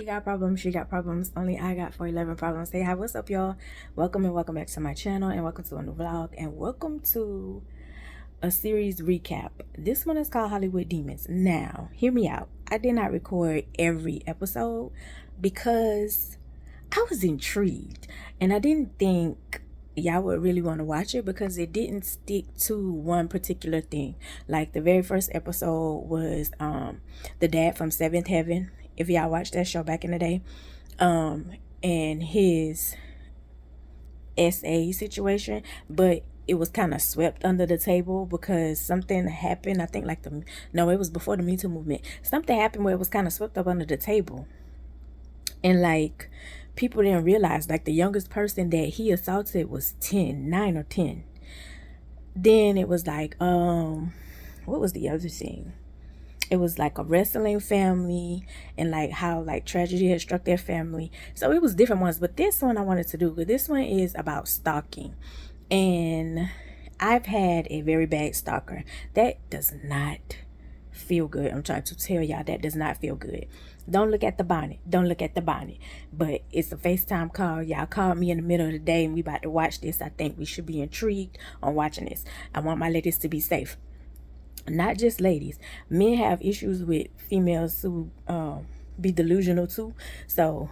got problems, she got problems, only I got 411 problems. Hey, hi, what's up, y'all? Welcome and welcome back to my channel, and welcome to a new vlog, and welcome to a series recap. This one is called Hollywood Demons. Now, hear me out. I did not record every episode because I was intrigued, and I didn't think y'all would really want to watch it because it didn't stick to one particular thing. Like the very first episode was the dad from Seventh Heaven, if y'all watched that show back in the day, and his SA situation, but it was kind of swept under the table because something happened. I think like it was before the Me Too movement. Something happened where it was kind of swept up under the table, and like people didn't realize, like the youngest person that he assaulted was 9 or 10. Then it was like what was the other thing? It was like a wrestling family, and like how like tragedy had struck their family. So it was different ones, but this one I wanted to do, because this one is about stalking, and I've had a very bad stalker. That does not feel good. I'm trying to tell y'all, that does not feel good. Don't look at the bonnet. Don't look at the bonnet. But it's a FaceTime call. Y'all called me in the middle of the day and we about to watch this. I think we should be intrigued on watching this. I want my ladies to be safe. Not just ladies. Men have issues with females who be delusional too. So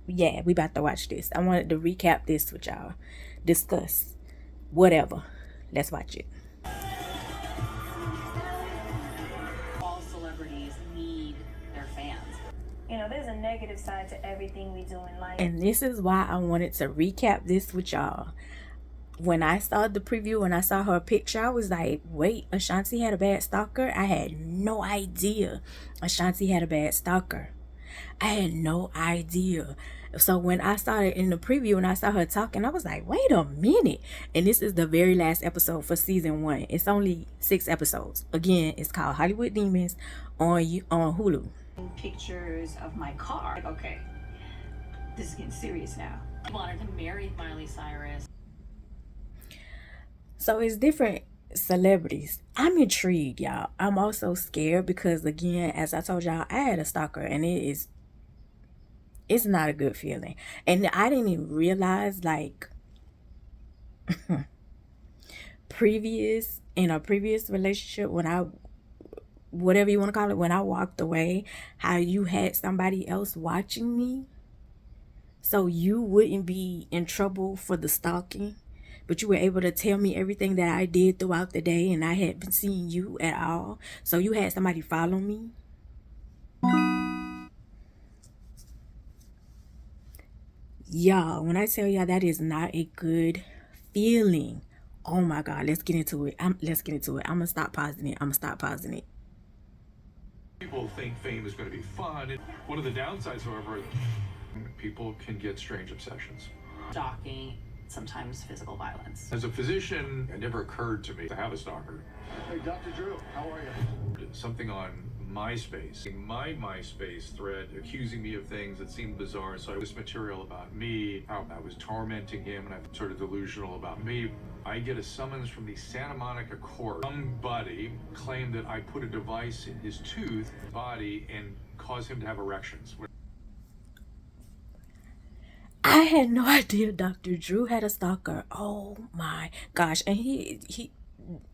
yeah, we about to watch this. I wanted to recap this with y'all. Discuss. Whatever. Let's watch it. You know, there's a negative side to everything we do in life. And this is why I wanted to recap this with y'all. When I saw the preview, when I saw her picture, I was like, wait, Ashanti had a bad stalker? I had no idea Ashanti had a bad stalker. I had no idea. So when I saw it in the preview and I saw her talking, I was like, wait a minute. And this is the very last episode for season 1. It's only 6 episodes. Again, it's called Hollywood Demons on Hulu. Pictures of my car. Okay, this is getting serious now. I wanted to marry Miley Cyrus. So it's different celebrities. I'm intrigued, y'all. I'm also scared because, again, as I told y'all, I had a stalker, and it's not a good feeling. And I didn't even realize, like, in a previous relationship, whatever you want to call it, when I walked away, how you had somebody else watching me so you wouldn't be in trouble for the stalking, but you were able to tell me everything that I did throughout the day, and I hadn't been seeing you at all. So you had somebody follow me. Y'all, when I tell y'all, that is not a good feeling. Oh my God, let's get into it. I'm gonna stop pausing it. People think fame is going to be fun. One of the downsides, however, people can get strange obsessions. Stalking, sometimes physical violence. As a physician, it never occurred to me to have a stalker. Hey, Dr. Drew, how are you? Something on MySpace, my MySpace thread, accusing me of things that seemed bizarre. So this material about me, how I was tormenting him, and I'm sort of delusional about me. I get a summons from the Santa Monica court. Somebody claimed that I put a device in his body and caused him to have erections. I had no idea Dr. Drew had a stalker. Oh my gosh. And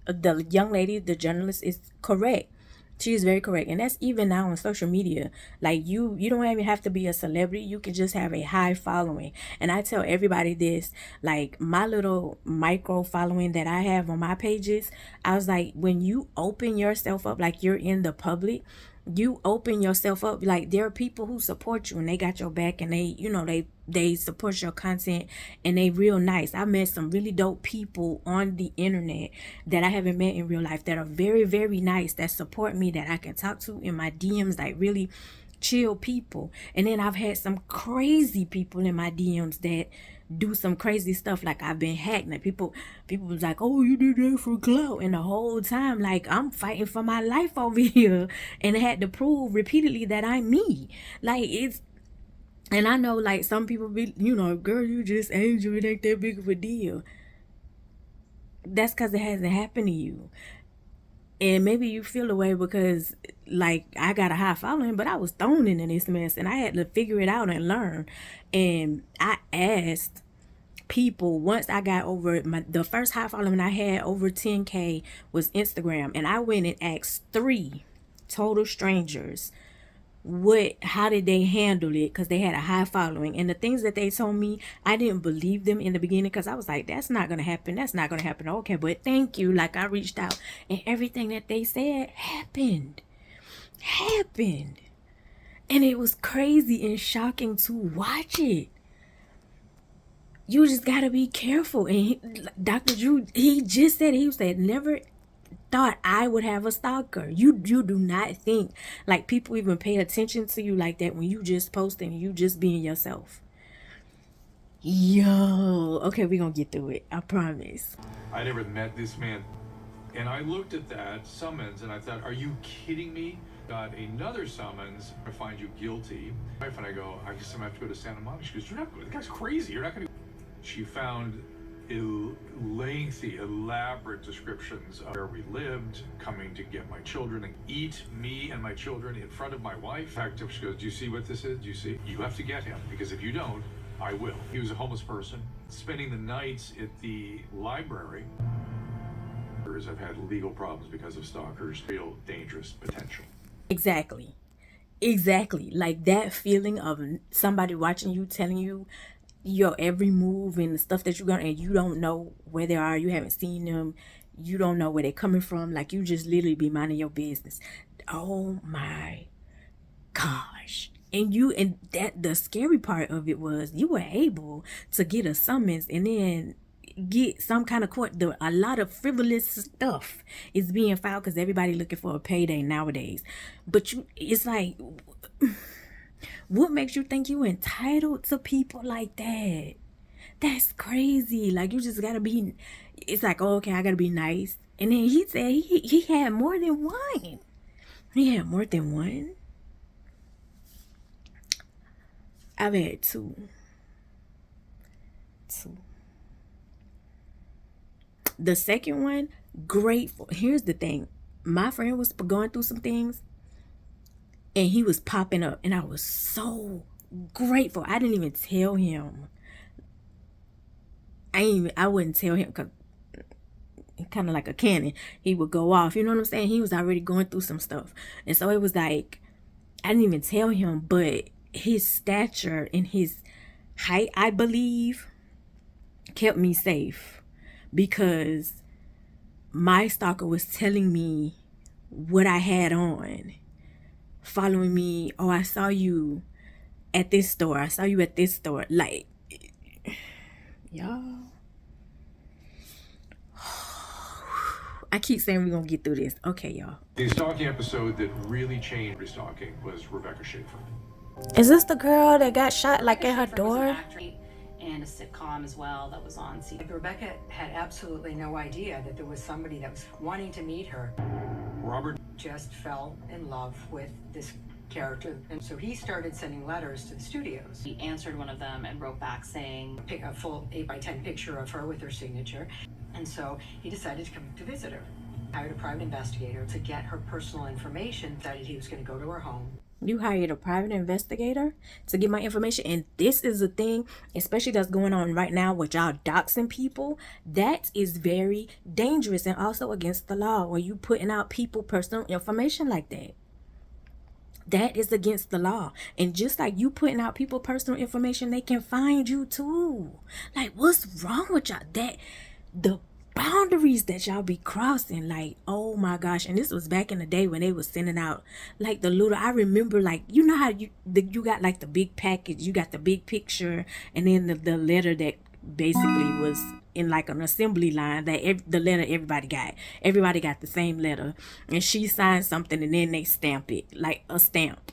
the young lady, the journalist, is correct. She is very correct. And that's even now on social media. Like you don't even have to be a celebrity. You can just have a high following. And I tell everybody this, like my little micro following that I have on my pages, I was like, when you open yourself up, like you're in the public, you open yourself up, like there are people who support you and they got your back, and they support your content, and they real nice. I met some really dope people on the internet that I haven't met in real life that are very, very nice, that support me, that I can talk to in my DMs, like really chill people. And then I've had some crazy people in my DMs that do some crazy stuff, like I've been hacked, and people was like, oh, you did that for clout, and the whole time like I'm fighting for my life over here, and I had to prove repeatedly that I'm me. Like it's, and I know like some people be, girl, you just angel, it ain't that big of a deal. That's because it hasn't happened to you. And maybe you feel away because, like, I got a high following, but I was thrown into this mess and I had to figure it out and learn. And I asked people once I got over the first high following I had over 10K was Instagram. And I went and asked 3 total strangers how did they handle it, because they had a high following. And the things that they told me, I didn't believe them in the beginning, because I was like, that's not gonna happen, okay, but thank you. Like, I reached out and everything that they said happened. And it was crazy and shocking to watch it. You just gotta be careful. And Dr. Drew, he said never thought I would have a stalker. You do not think like people even pay attention to you like that when you just posting, you just being yourself. Yo, okay, we're gonna get through it, I promise. I never met this man. And I looked at that summons and I thought, are you kidding me? Got another summons to find you guilty. My wife and I go, I guess I'm gonna have to go to Santa Monica. She goes, the guy's crazy. You're not gonna. She found lengthy, elaborate descriptions of where we lived, coming to get my children and eat me and my children in front of my wife. In fact, she goes, do you see what this is? Do you see? You have to get him, because if you don't, I will. He was a homeless person, spending the nights at the library. I've had legal problems because of stalkers. Real dangerous potential. Exactly. Like that feeling of somebody watching you, telling you your every move and the stuff that you're gonna, and you don't know where they are, you haven't seen them, you don't know where they're coming from, like you just literally be minding your business. Oh my gosh. And that the scary part of it was you were able to get a summons and then get some kind of court. A lot of frivolous stuff is being filed because everybody looking for a payday nowadays. But it's like, what makes you think you entitled to people like that? That's crazy. Like, you just gotta be, it's like, oh, okay, I gotta be nice. And then he said he had more than one. He had more than one. I've had two. The second one, grateful. Here's the thing. My friend was going through some things and he was popping up and I was so grateful. I didn't even tell him. I wouldn't tell him because kind of like a cannon. He would go off. You know what I'm saying? He was already going through some stuff. And so it was like, I didn't even tell him, but his stature and his height, I believe, kept me safe, because my stalker was telling me what I had on, following me. Oh, I saw you at this store. I saw you at this store. Like, y'all, I keep saying we're gonna get through this. Okay, y'all. The stalking episode that really changed stalking was Rebecca Schaefer. Is this the girl that got shot like at her door? And a sitcom as well that was on CW. Rebecca had absolutely no idea that there was somebody that was wanting to meet her. Robert Just fell in love with this character, and so he started sending letters to the studios. He answered one of them and wrote back saying, Pick a full 8x10 picture of her with her signature, and so he decided to come to visit her. Hired a private investigator to get her personal information, decided he was going to go to her home. You hired a private investigator to get my information, and this is a thing, especially that's going on right now with y'all doxing people. That is very dangerous and also against the law, where you putting out people personal information like that. That is against the law. And just like you putting out people personal information, they can find you too. Like, what's wrong with y'all? The boundaries that y'all be crossing, like, oh my gosh. And this was back in the day when they was sending out like the little, I remember, like, you know how you got like the big package, you got the big picture, and then the letter that basically was in like an assembly line, that the letter everybody got the same letter, and she signed something and then they stamp it, like a stamp.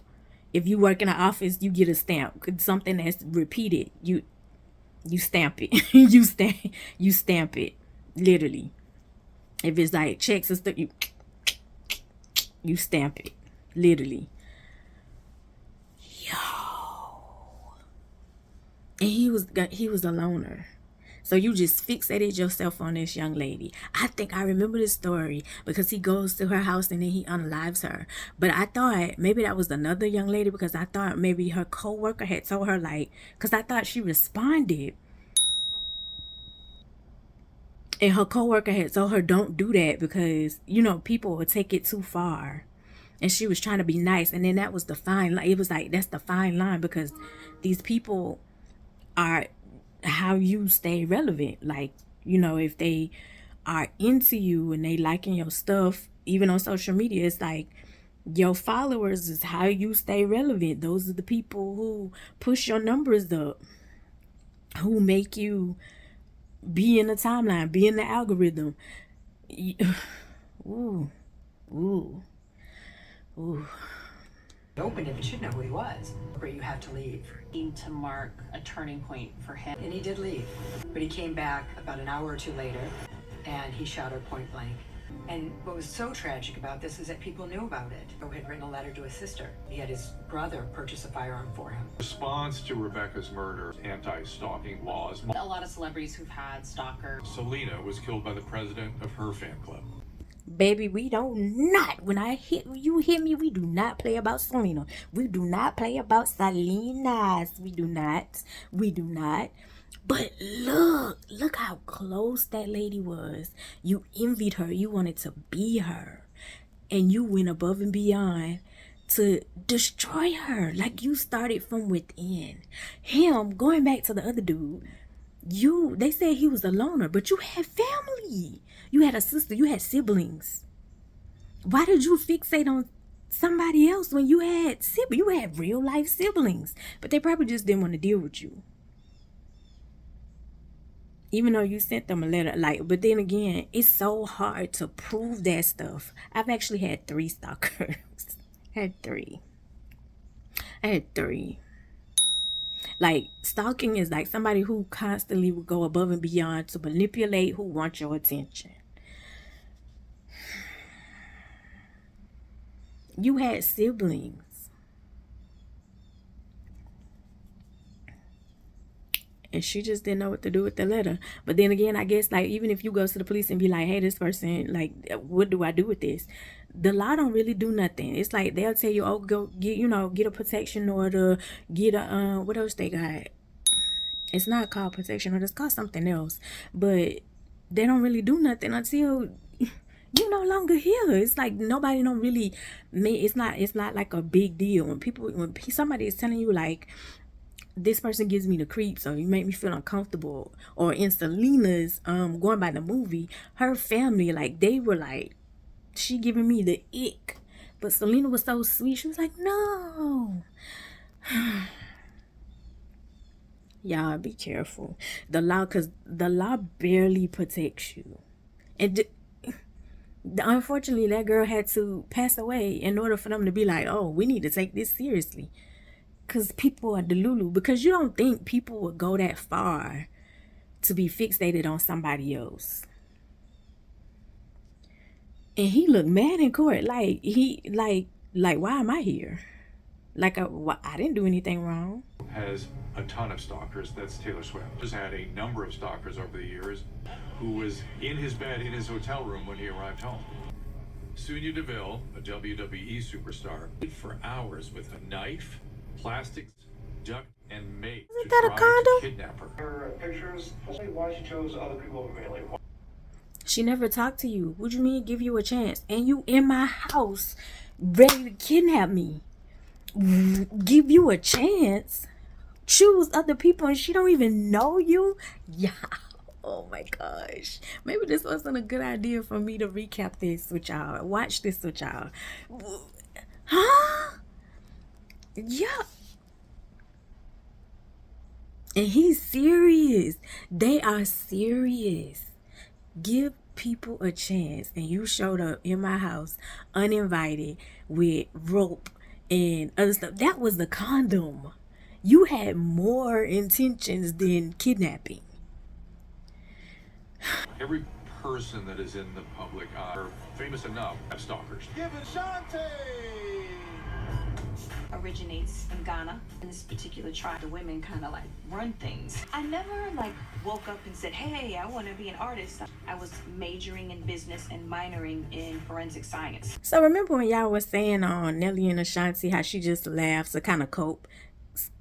If you work in an office, you get a stamp. Something that's repeated, you stamp it. you stamp it. Literally, if it's like checks and stuff, you stamp it. Literally, yo. And he was a loner, So you just fixated yourself on this young lady. I think I remember this story because he goes to her house and then he unalives her. But I thought maybe that was another young lady because I thought maybe her co-worker had told her, like, because I thought she responded. And her co-worker had told her, don't do that because, you know, people will take it too far. And she was trying to be nice. And then that was the fine line. It was like, that's the fine line because these people are how you stay relevant. Like, you know, if they are into you and they liking your stuff, even on social media, it's like your followers is how you stay relevant. Those are the people who push your numbers up, who make you be in the timeline, be in the algorithm. Ooh, ooh, ooh. Opened it, but should know who he was. But you have to leave. Seemed to mark a turning point for him. And he did leave. But he came back about an hour or two later, and he shot her point blank. And what was so tragic about this is that people knew about it. He had written a letter to his sister. He had his brother purchase a firearm for him. Response to Rebecca's murder, anti-stalking laws. A lot of celebrities who've had stalkers. Selena was killed by the president of her fan club. Baby, we don't not. When I hit you, hit me. We do not play about Selena. We do not play about Selenas. We do not. We do not. But look how close that lady was. You envied her. You wanted to be her. And you went above and beyond to destroy her. Like you started from within. Him, going back to the other dude, they said he was a loner, but you had family. You had a sister. You had siblings. Why did you fixate on somebody else when you had siblings? You had real life siblings, but they probably just didn't want to deal with you. Even though you sent them a letter, like, but then again, it's so hard to prove that stuff. I've actually had 3 stalkers. I had three. Like, stalking is like somebody who constantly will go above and beyond to manipulate who wants your attention. You had siblings. And she just didn't know what to do with the letter. But then again, I guess, like, even if you go to the police and be like, hey, this person, like, what do I do with this? The law don't really do nothing. It's like they'll tell you, oh, go get, you know, get a protection order, get a, what else they got? It's not called protection order. It's called something else. But they don't really do nothing until you no longer here. It's like nobody don't really, it's not like a big deal. When somebody is telling you, like, this person gives me the creeps, or you make me feel uncomfortable, or in Selena's going by the movie, her family, like, they were like, she giving me the ick, but Selena was so sweet. She was like, no. Y'all be careful. The law, because the law barely protects you. And unfortunately, that girl had to pass away in order for them to be like, oh, we need to take this seriously. Because people are delulu. Because you don't think people would go that far to be fixated on somebody else. And he looked mad in court. Like, why am I here? Like, I didn't do anything wrong. Has a ton of stalkers. That's Taylor Swift. Has had a number of stalkers over the years, who was in his bed in his hotel room when he arrived home. Sonya Deville, a WWE superstar, for hours with a knife, plastic, duct, and mace Isn't to that a try condom? to kidnap her. Her pictures, why she chose other people over me, like, She never talked to you. What do you mean give you a chance? And you in my house ready to kidnap me. Give you a chance? Choose other people and she don't even know you? Yeah. Oh my gosh. Maybe this wasn't a good idea for me to recap this with y'all. Watch this with y'all. Huh? Yeah. And he's serious. They are serious. Give people a chance. And you showed up in my house uninvited with rope and other stuff. That was the condom. You had more intentions than kidnapping. Every person that is in the public eye are famous enough to have stalkers. give it Ashanti! originates in Ghana. In this particular tribe, the women kind of like run things. I never like woke up and said, hey, I want to be an artist. I was majoring in business and minoring in forensic science. So remember when y'all was saying on Nelly and Ashanti how she just laughs to kind of cope?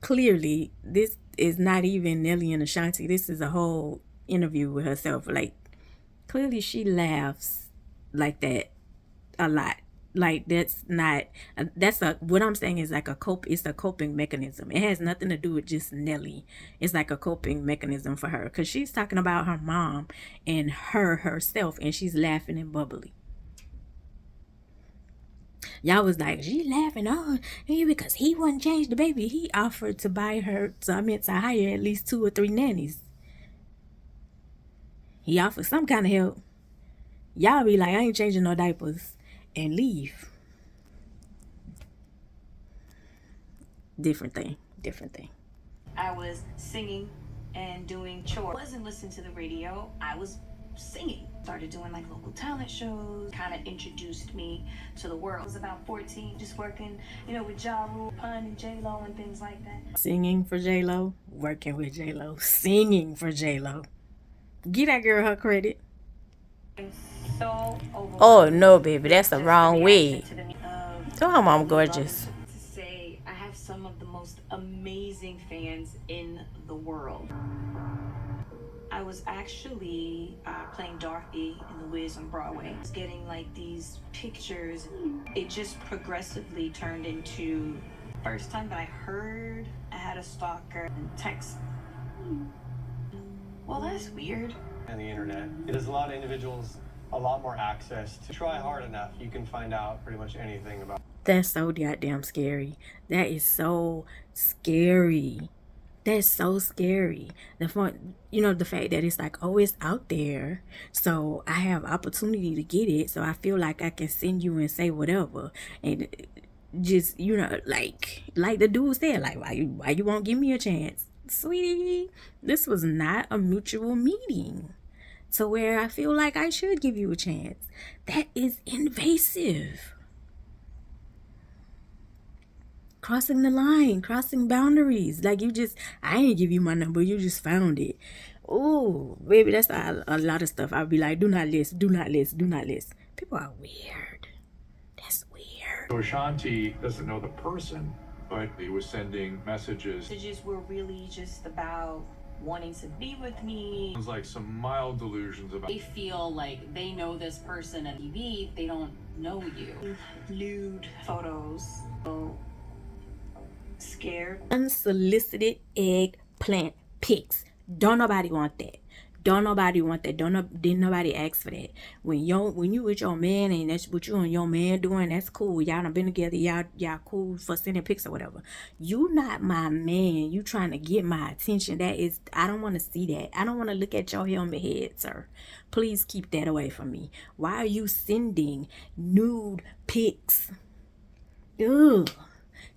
Clearly, this is not even Nelly and Ashanti. This is a whole interview with herself. Like, clearly she laughs like that a lot. Like, that's not, what I'm saying is like it's a coping mechanism. It has nothing to do with just Nelly. It's like a coping mechanism for her, because she's talking about her mom and herself, and she's laughing and bubbly. Y'all was like, she laughing on because he wouldn't change the baby. He offered to buy her, to hire at least 2 or 3 nannies. He offered some kind of help. Y'all be like, I ain't changing no diapers, and leave. Different thing. I was singing and doing chores. I wasn't listening to the radio. I was singing. Started doing like local talent shows. Kind of introduced me to the world. I was about 14, just working, with Ja Rule, Pun, and J-Lo and things like that. Singing for J-Lo, working with J-Lo, singing for J-Lo. Give that girl her credit. So oh no, baby, that's the wrong way. So her mom gorgeous. To say I have some of the most amazing fans in the world. I was actually playing Dorothy in The Wiz on Broadway. I was getting like these pictures. It just progressively turned into first time that I heard I had a stalker and text. Well, that's weird. And the internet. It has a lot of individuals a lot more access to. Try hard enough, you can find out pretty much anything about. That's so goddamn scary. That is so scary. That's so scary. The fact that it's like, oh, it's out there, so I have opportunity to get it, so I feel like I can send you and say whatever, and just like the dude said, like, why you won't give me a chance, sweetie? This was not a mutual meeting to where I feel like I should give you a chance. That is invasive. Crossing the line, crossing boundaries. Like, I ain't give you my number, you just found it. Oh, baby, that's a lot of stuff. I'll be like, do not list. People are weird. That's weird. So Ashanti doesn't know the person, but he was sending messages. Messages were really just about wanting to be with me. It's like some mild delusions about. They feel like they know this person on TV, they don't know you. Nude photos. So scared. Unsolicited eggplant pics. Don't nobody want that. Didn't nobody ask for that. When you with your man and that's what you and your man doing, that's cool. Y'all done been together. Y'all cool for sending pics or whatever. You not my man. You trying to get my attention. I don't want to see that. I don't want to look at your helmet head, sir. Please keep that away from me. Why are you sending nude pics? Ugh.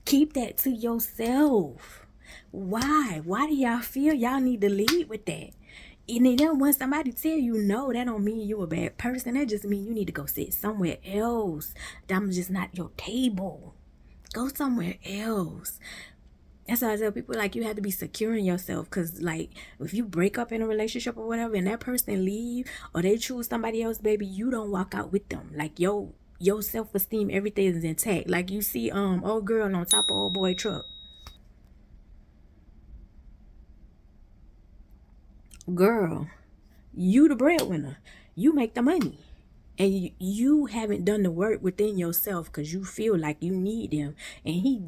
Keep that to yourself. Why? Why do y'all feel y'all need to lead with that? And then when somebody tell you no, that don't mean you a bad person. That just mean you need to go sit somewhere else. I'm just not your table. Go somewhere else. That's why I tell people, like, you have to be secure in yourself. Because, like, if you break up in a relationship or whatever and that person leave or they choose somebody else, baby, you don't walk out with them. Like, your self-esteem, everything is intact. Like, you see old girl on top of old boy truck. Girl, you the breadwinner. You make the money. And you haven't done the work within yourself because you feel like you need him. And he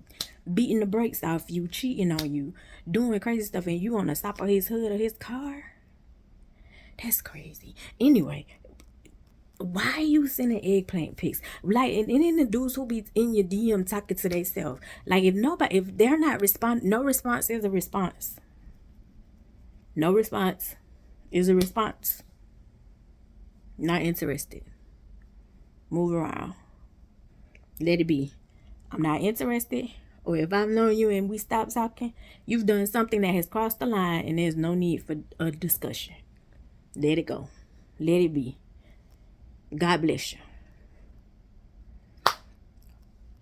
beating the brakes off you, cheating on you, doing crazy stuff, and you on the top of his hood of his car. That's crazy. Anyway, why are you sending eggplant pics? Like, and then the dudes who be in your DM talking to themselves. Like, if they're not responding, no response is a response. No response is a response. Not interested. Move around. Let it be. I'm not interested. Or if I've known you and we stop talking, you've done something that has crossed the line and there's no need for a discussion. Let it go. Let it be. God bless you.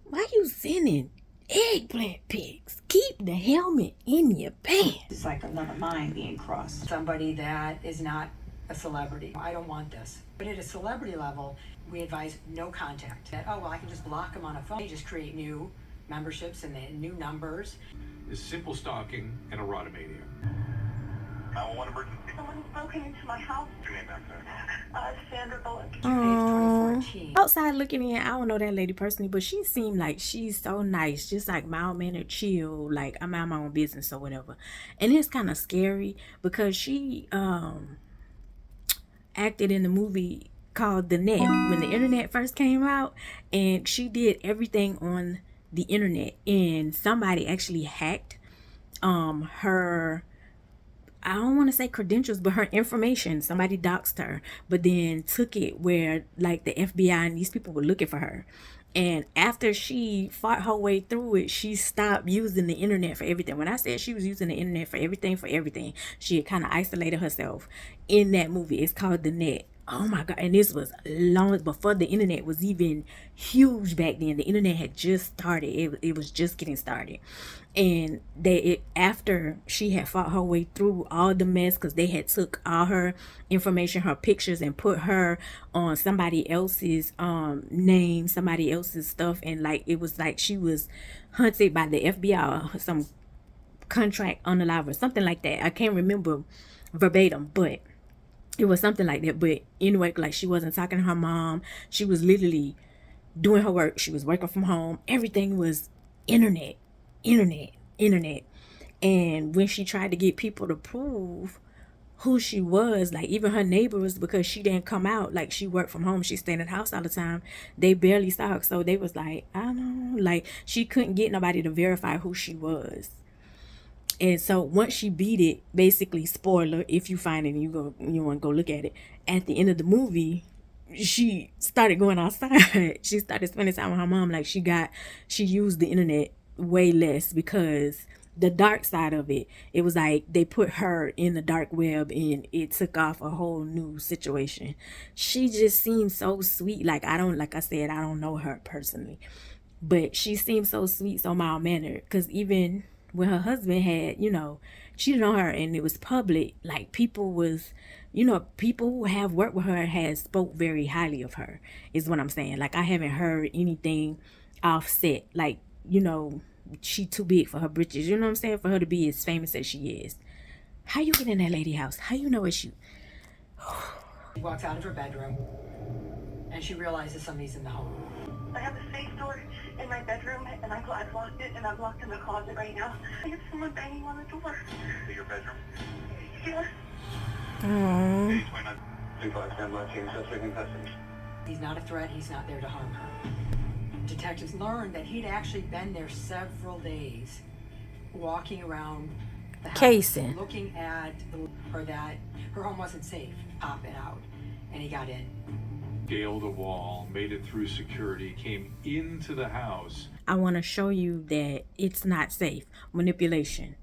Why you sending Eggplant pics. Keep the helmet in your pants. It's like another line being crossed. Somebody that is not a celebrity. I don't want this. But at a celebrity level, we advise no contact. That, oh, well, I can just block them on a phone. They just create new memberships and then new numbers. Is simple stalking and erotomania. 911 emergency. Someone's broken into my house. What's your name, back there? Sandra Bullock. Aww. 2014. Outside looking in, I don't know that lady personally, but she seemed like she's so nice, just like mild mannered, chill, like I'm out my own business or whatever. And it's kind of scary because she acted in the movie called The Net when the internet first came out, and she did everything on the internet, and somebody actually hacked her, I don't want to say credentials, but her information. Somebody doxed her, but then took it where like the FBI and these people were looking for her. And after she fought her way through it, she stopped using the internet for everything. When I said she was using the internet for everything, she had kind of isolated herself in that movie. It's called The Net. Oh my God. And this was long before the internet was even huge back then. The internet had just started. It was just getting started. And after she had fought her way through all the mess, because they had took all her information, her pictures, and put her on somebody else's name, somebody else's stuff, and like it was like she was hunted by the FBI or some contract unalive or something like that. I can't remember verbatim, but it was something like that. But anyway, like she wasn't talking to her mom. She was literally doing her work. She was working from home. Everything was internet. And when she tried to get people to prove who she was, like even her neighbors, because she didn't come out, like she worked from home, she stayed in the house all the time, they barely saw her. So they was like, I don't know, like she couldn't get nobody to verify who she was. And so once she beat it, basically, spoiler, if you find it and you want to go look at it, at the end of the movie, she started going outside. She started spending time with her mom. Like she used the internet way less, because the dark side of it was like they put her in the dark web and it took off a whole new situation. She just seemed so sweet. Like I said, I don't know her personally, but she seemed so sweet, so mild mannered. Because even when her husband had, cheated on her and it was public, like people who have worked with her had spoke very highly of her, is what I'm saying. Like I haven't heard anything offset, like, she too big for her britches, you know what I'm saying, for her to be as famous as she is. How you get in that lady house? How you know it's you? She walks out of her bedroom and she realizes somebody's in the home. I have a safe door in my bedroom, and I've locked it, and I'm locked in the closet right now. I have someone banging on the door. To your bedroom. Yeah. Aww. 829. 25 standby team, suspect in custody. He's not a threat. He's not there to harm her. Detectives learned that he'd actually been there several days, walking around the house, Casing. looking at that her home wasn't safe, popping out, and he got in. Scaled the wall, made it through security, came into the house. I want to show you that it's not safe. Manipulation.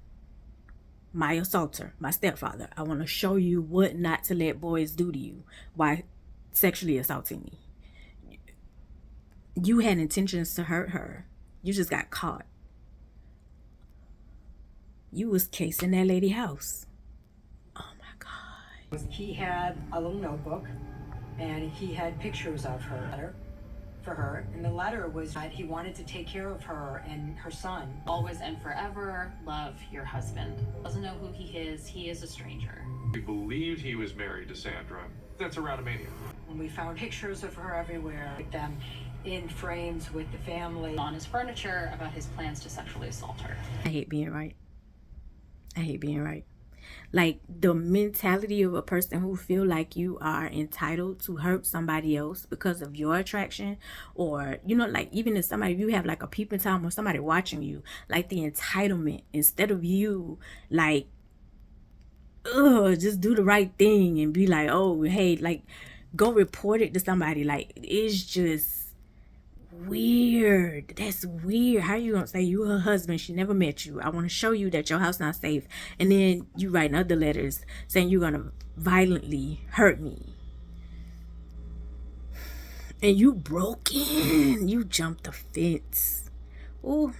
My assaulter, my stepfather. I want to show you what not to let boys do to you by sexually assaulting me. You had intentions to hurt her. You just got caught. You was casing that lady house. Oh my God. He had a little notebook, and he had pictures of her letter for her. And the letter was that he wanted to take care of her and her son. Always and forever love your husband. Doesn't know who he is a stranger. We believed he was married to Sandra. That's erotomania. And we found pictures of her everywhere, with them in frames with the family. On his furniture about his plans to sexually assault her. I hate being right. Like the mentality of a person who feel like you are entitled to hurt somebody else because of your attraction, or like even if you have like a peeping Tom or somebody watching you, like the entitlement, instead of you like just do the right thing and be like, oh hey, like go report it to somebody. Like it's just weird. That's weird. How are you gonna say you her husband, she never met you, I want to show you that your house not safe, and then you writing other letters saying you're gonna violently hurt me, and you broke in, you jumped the fence. Oh,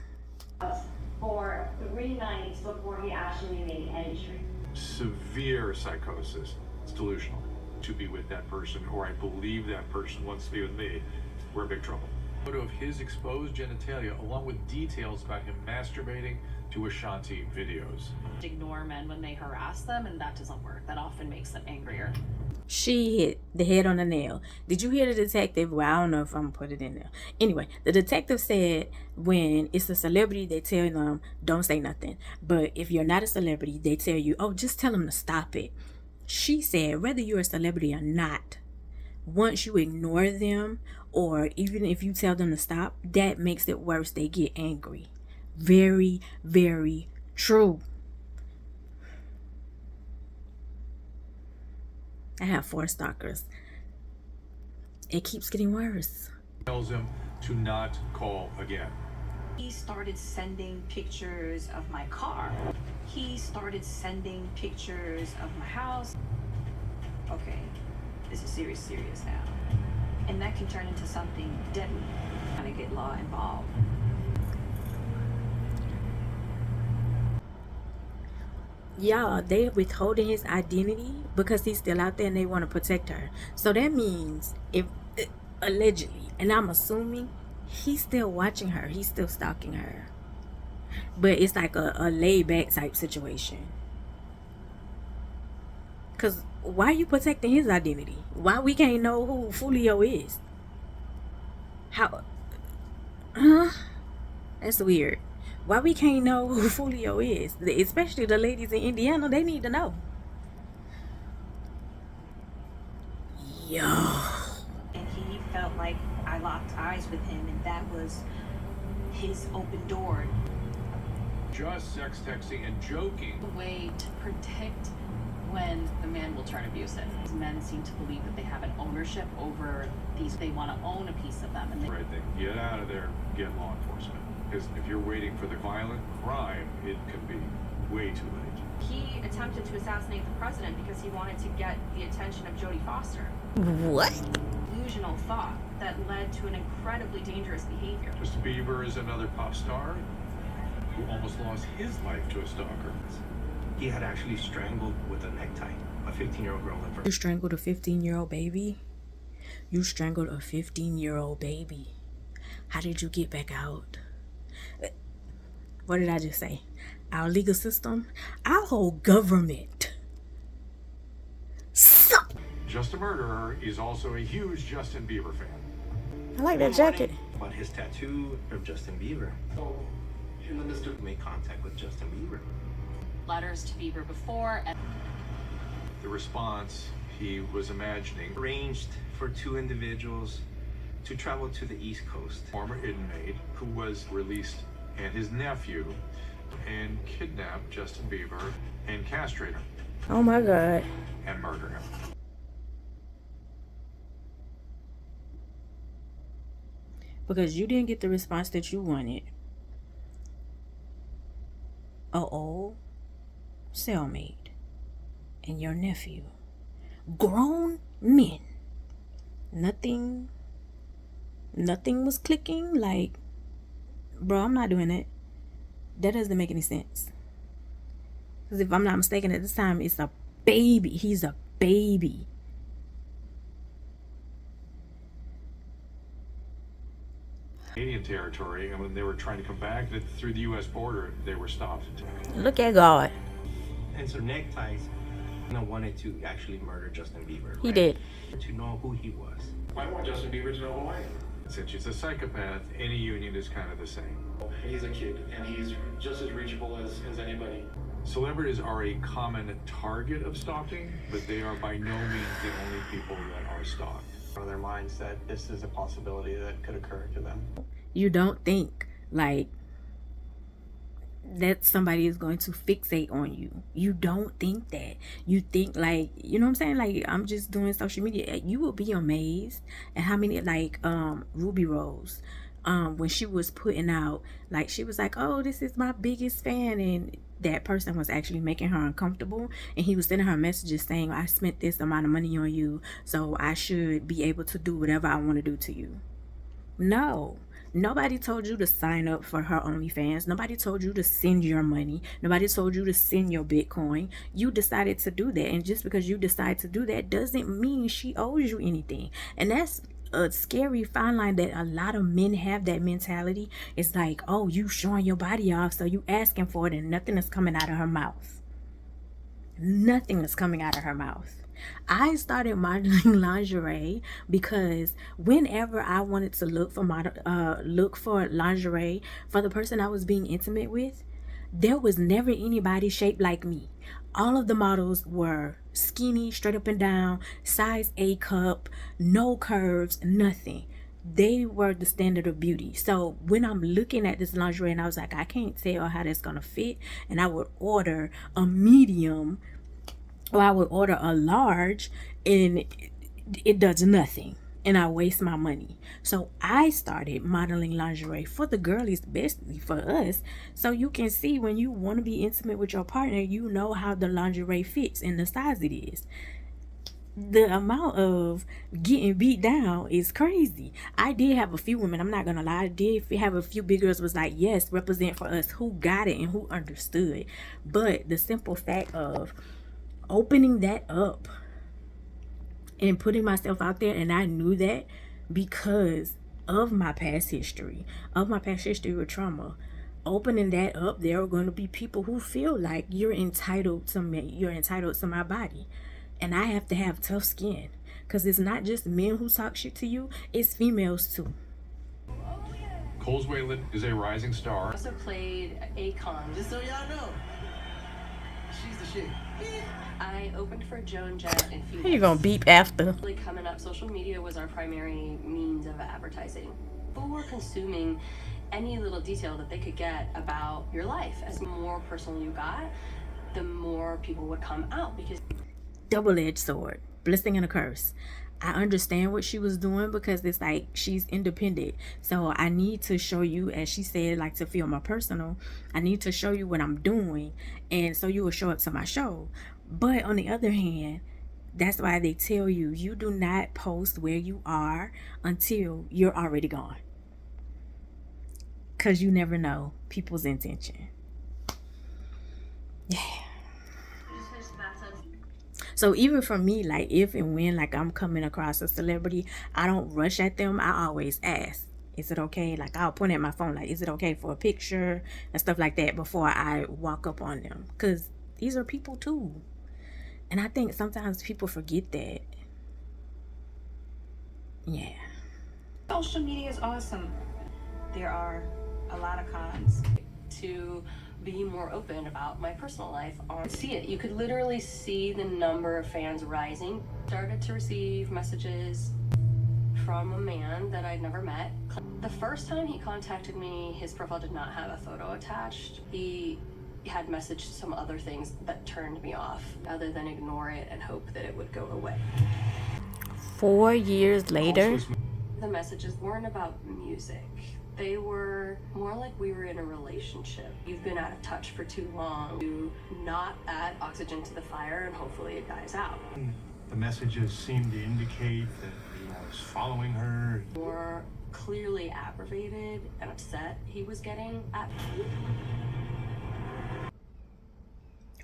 For 3 nights before he actually made entry. Severe psychosis. It's delusional. To be with that person, or I believe that person wants to be with me, we're in big trouble. Photo of his exposed genitalia, along with details about him masturbating to Ashanti videos. Ignore men when they harass them, and that doesn't work. That often makes them angrier. She hit the head on the nail. Did you hear the detective? Well, I don't know if I'm gonna put it in there. Anyway, the detective said when it's a celebrity, they tell them don't say nothing. But if you're not a celebrity, they tell you, oh, just tell them to stop it. She said whether you're a celebrity or not, once you ignore them, or even if you tell them to stop, that makes it worse. They get angry. Very, very true. I have 4 stalkers. It keeps getting worse. Tells him to not call again. He started sending pictures of my car. He started sending pictures of my house. Okay, this is serious now. And that can turn into something deadly. Trying to get law involved. Y'all, they withholding his identity because he's still out there and they want to protect her. So that means if allegedly, and I'm assuming he's still watching her, he's still stalking her, but it's like a laid back type situation. Because why are you protecting his identity? Why we can't know who Fulio is? How? Huh? That's weird. Why we can't know who Fulio is? Especially the ladies in Indiana, they need to know. Yo. And he felt like I locked eyes with him, and that was his open door. Just sex texting and joking. A way to predict when the man will turn abusive. These men seem to believe that they have an ownership over these. They want to own a piece of them. And they... Right thing. Get out of there. Get law enforcement. Because if you're waiting for the violent crime, it can be way too late. He attempted to assassinate the president because he wanted to get the attention of Jodie Foster. What? Delusional thought that led to an incredibly dangerous behavior. Justin Bieber is another pop star who almost lost his life to a stalker. He had actually strangled with a necktie a 15-year-old girl in front. You strangled a 15-year-old baby? You strangled a 15-year-old baby. How did you get back out? What did I just say? Our legal system, our whole government. Suck. Just a Murderer is also a huge Justin Bieber fan. I like that jacket. About his tattoo of Justin Bieber. So, in the midst of make contact with Justin Bieber. Letters to Bieber before. And The response he was imagining. Arranged for 2 individuals to travel to the East Coast. Former inmate who was released and his nephew, and kidnap Justin Bieber and castrate him. Oh my God. And murder him. Because you didn't get the response that you wanted. Uh-oh. Cellmate. And your nephew. Grown men. Nothing was clicking. Like, bro, I'm not doing it. That doesn't make any sense. Because if I'm not mistaken, at this time, it's a baby. He's a baby. Canadian territory, and when they were trying to come back through the U.S. border, they were stopped. Look at God. And so neckties, wanted to actually murder Justin Bieber. He did. To know who he was. I want Justin Bieber to know who I am. Since he's a psychopath, any union is kind of the same. He's a kid, and he's just as reachable as anybody. Celebrities are a common target of stalking, but they are by no means the only people that are stalked. On their minds that this is a possibility that could occur to them. You don't think like that somebody is going to fixate on you. You don't think that. You think like, you know what I'm saying? Like, I'm just doing social media. You will be amazed at how many, like, Ruby Rose, when she was putting out, like, she was like, oh, this is my biggest fan, and that person was actually making her uncomfortable, and he was sending her messages saying, I spent this amount of money on you, so I should be able to do whatever I want to do to you. No, Nobody told you to sign up for her OnlyFans. Nobody told you to send your money. Nobody told you to send your Bitcoin. You decided to do that. And just because you decide to do that doesn't mean she owes you anything. And that's a scary fine line that a lot of men have. That mentality. It's like, oh, you showing your body off, so you asking for it, and nothing is coming out of her mouth. Nothing is coming out of her mouth. I started modeling lingerie because whenever I wanted to look for lingerie for the person I was being intimate with, there was never anybody shaped like me. All of the models were skinny, straight up and down, size A cup, no curves, nothing. They were the standard of beauty. So when I'm looking at this lingerie and I was like, I can't tell how that's gonna fit, and I would order a medium or I would order a large, and it does nothing, and I waste my money. So I started modeling lingerie for the girlies, basically for us, so you can see when you want to be intimate with your partner, you know how the lingerie fits and the size it is. The amount of getting beat down is crazy. I did have a few women, I'm not gonna lie, I did have a few big girls was like, yes, represent for us, who got it and who understood. But the simple fact of opening that up and putting myself out there, and I knew that because of my past history with trauma, opening that up, there are going to be people who feel like you're entitled to me, you're entitled to my body, and I have to have tough skin, because it's not just men who talk shit to you, it's females too. Coles Whalen is a rising star. Also played Akon. Just so y'all know, she's the shit. I opened for Joan Jett in Phoenix. How you gonna beep after? Really coming up, social media was our primary means of advertising. People were consuming any little detail that they could get about your life. As the more personal you got, the more people would come out, because double-edged sword, blessing and a curse. I understand what she was doing because it's like she's independent. So I need to show you, as she said, like to feel more personal. I need to show you what I'm doing, and so you will show up to my show. But on the other hand, that's why they tell you, you do not post where you are until you're already gone. Because you never know people's intention. Yeah. So even for me, like if and when like I'm coming across a celebrity, I don't rush at them. I always ask, is it okay? Like I'll point at my phone, like, is it okay for a picture and stuff like that before I walk up on them? Because these are people too. And I think sometimes people forget that. Yeah. Social media is awesome. There are a lot of cons. to be more open about my personal life. See it. You could literally see the number of fans rising. Started to receive messages from a man that I'd never met. The first time he contacted me, his profile did not have a photo attached. He had messaged some other things that turned me off, other than ignore it and hope that it would go away. 4 years later, the messages weren't about music. They were more like we were in a relationship. You've been out of touch for too long. Do not add oxygen to the fire, and hopefully it dies out. The messages seemed to indicate that I was following her. More clearly aggravated and upset he was getting at me.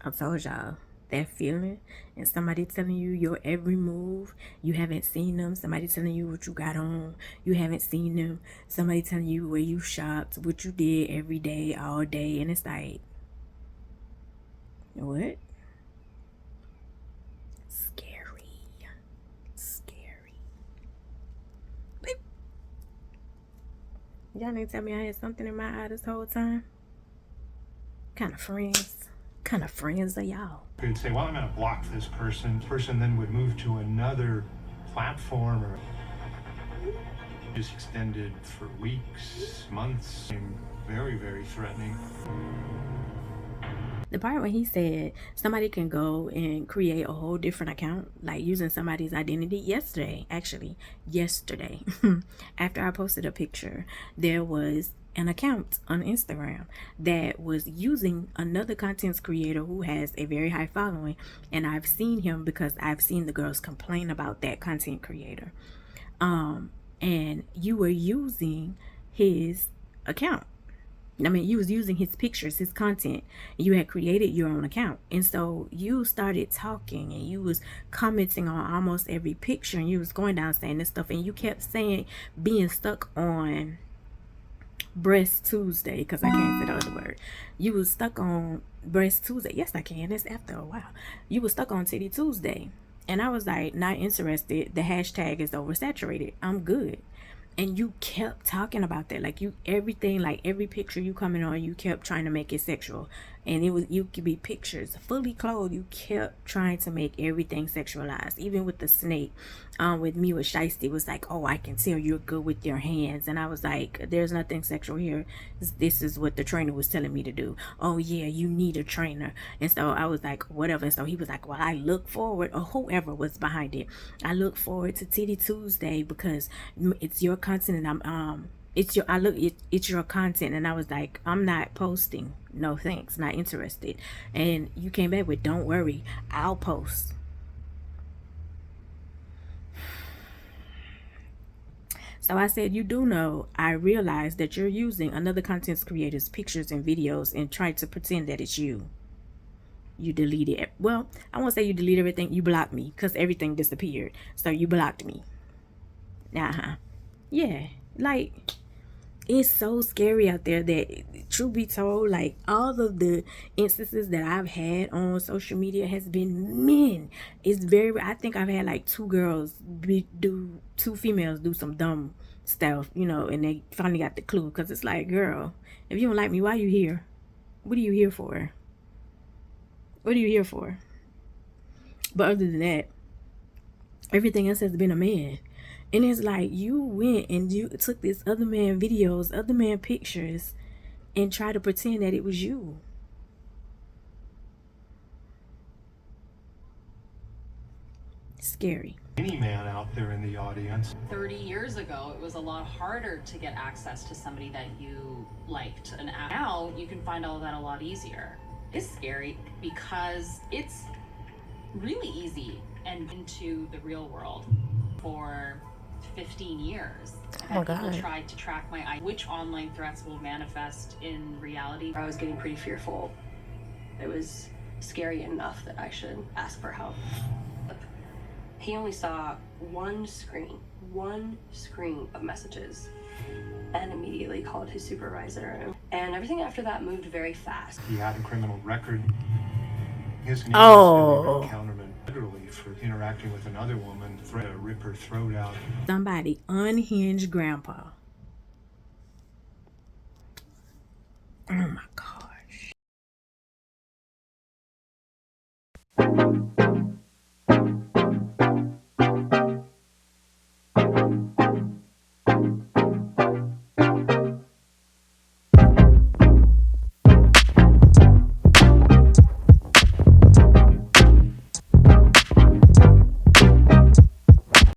I told y'all, that feeling and somebody telling you your every move, you haven't seen them, somebody telling you what you got on, you haven't seen them, somebody telling you where you shopped, what you did every day, all day, and it's like, what? Scary. Beep. Y'all didn't tell me I had something in my eye this whole time? Kind of friends are y'all? You'd say, well, I'm going to block this person. This person then would move to another platform, or just extended for weeks, months. Very, very threatening. The part when he said somebody can go and create a whole different account, like using somebody's identity. Yesterday, after I posted a picture, there was an account on Instagram that was using another content creator who has a very high following, and I've seen him because I've seen the girls complain about that content creator, and you were using his account. I mean, you was using his pictures, his content. You had created your own account. And so you started talking and you was commenting on almost every picture, and you was going down saying this stuff, and you kept saying, being stuck on Breast Tuesday, because I can't say the other word. You was stuck on Breast Tuesday. Yes, I can. It's after a while. You was stuck on Titty Tuesday. And I was like, not interested. The hashtag is oversaturated. I'm good. And you kept talking about that, like you, everything, like every picture you coming on, you kept trying to make it sexual. And it was, you could be pictures fully clothed, you kept trying to make everything sexualized. Even with the snake, with me with Shiesty, was like, oh, I can tell you're good with your hands. And I was like, there's nothing sexual here. This is what the trainer was telling me to do. Oh yeah, you need a trainer. And so I was like, whatever. And so he was like, well, I look forward, or whoever was behind it, I look forward to Titty Tuesday because it's your content, and I'm it's your content. And I was like, I'm not posting, no thanks, not interested. And you came back with, don't worry, I'll post. So I said, you do know, I realize that you're using another content creator's pictures and videos and trying to pretend that it's you. You deleted it. Well, I won't say you deleted everything. You blocked me because everything disappeared. So you blocked me. Yeah, like, it's so scary out there that, truth be told, like, all of the instances that I've had on social media has been men. It's very, I think I've had like two females do some dumb stuff, you know, and they finally got the clue. Because it's like, girl, if you don't like me, why are you here? What are you here for? What are you here for? But other than that, everything else has been a man. And it's like, you went and you took this other man videos, other man pictures, and tried to pretend that it was you. Scary. Any man out there in the audience. 30 years ago, it was a lot harder to get access to somebody that you liked. And now you can find all of that a lot easier. It's scary because it's really easy and into the real world. For 15 years, I've had people tried to track which online threats will manifest in reality. I was getting pretty fearful. It was scary enough that I should ask for help. He only saw one screen of messages, and immediately called his supervisor. And everything after that moved very fast. He had a criminal record. His name was counterman literally for interacting with another woman, rip her throat out. Somebody unhinged grandpa. Oh my God.